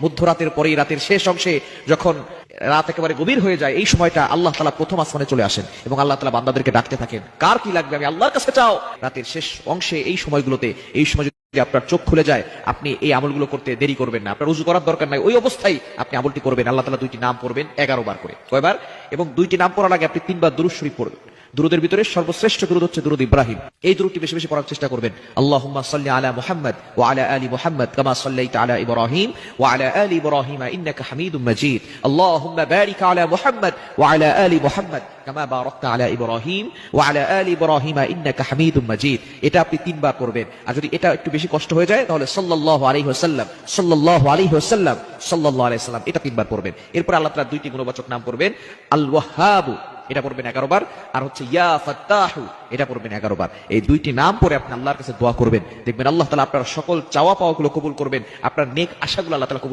মধ্যরাতের পরেই রাতের শেষ অংশে যখন রাত একেবারে গভীর হয়ে যায়, এই সময়টা আল্লাহ তাআলা প্রথম আসমানে চলে আসেন এবং আল্লাহ তাআলা বান্দাদেরকে ডাকতে থাকেন, কার কি লাগবে আমি আল্লাহর কাছে চাও। রাতের শেষ অংশে এই সময়গুলোতে, এই সময় যদি আপনার চোখ খুলে যায়, আপনি এই আমলগুলো করতে দেরি করবেন না। আপনার উযু করার দরকার নাই, ওই অবস্থায় আপনি আমলটি করবেন। আল্লাহ তাআলা দুইটি নাম পড়বেন 11 বার করে। কয়বার? এবং দুইটি নাম পড়ার আগে আপনি 3 বার দুরূদ শরীফ পড়বেন। দুরুদের ভিতরে সর্বশ্রেষ্ঠ দুরুদ হচ্ছে দুরুদ ইব্রাহিম। এই দুরুদটি বেশি বেশি পড়ার চেষ্টা করবেন। আল্লাহুম্মা সাল্লি আলা মুহাম্মাদ ওয়া আলা আলি মুহাম্মাদ কামা সাল্লাইতা আলা ইব্রাহিম ওয়া আলা আলি ইব্রাহিম ইন্নাকা হামিদুম মাজিদ। আল্লাহুম্মা বারিক আলা মুহাম্মাদ ওয়া আলা আলি মুহাম্মাদ কামা বারাকতা আলা ইব্রাহিম ওয়া আলা আলি ইব্রাহিম ইন্নাকা হামিদুম মাজিদ। এটা আপনি 3 বার করবেন। আর যদি এটা একটু বেশি কষ্ট হয়ে যায় তাহলে সাল্লাল্লাহু আলাইহি ওয়াসাল্লাম, সাল্লাল্লাহু আলাইহি ওয়াসাল্লাম, সাল্লাল্লাহু আলাইহি ওয়াসাল্লাম, এটা 3 বার পড়বেন। এরপর আল্লাহ তাআলা দুইটি গুণবাচক নাম পড়বেন। আল ওয়াহ্হাব, এটা পড়বেন 11 বার। আর হচ্ছে ইয়া ফাত্তাহু, এটা পড়বেন 11 বার। এই দুইটি নাম পড়ে আপনি আল্লাহর কাছে দোয়া করবেন, দেখবেন আল্লাহ তাআলা আপনার সকল চাওয়া পাওয়াগুলো কবুল করবেন, আপনার নেক আশাগুলো আল্লাহ তাআলা কবুল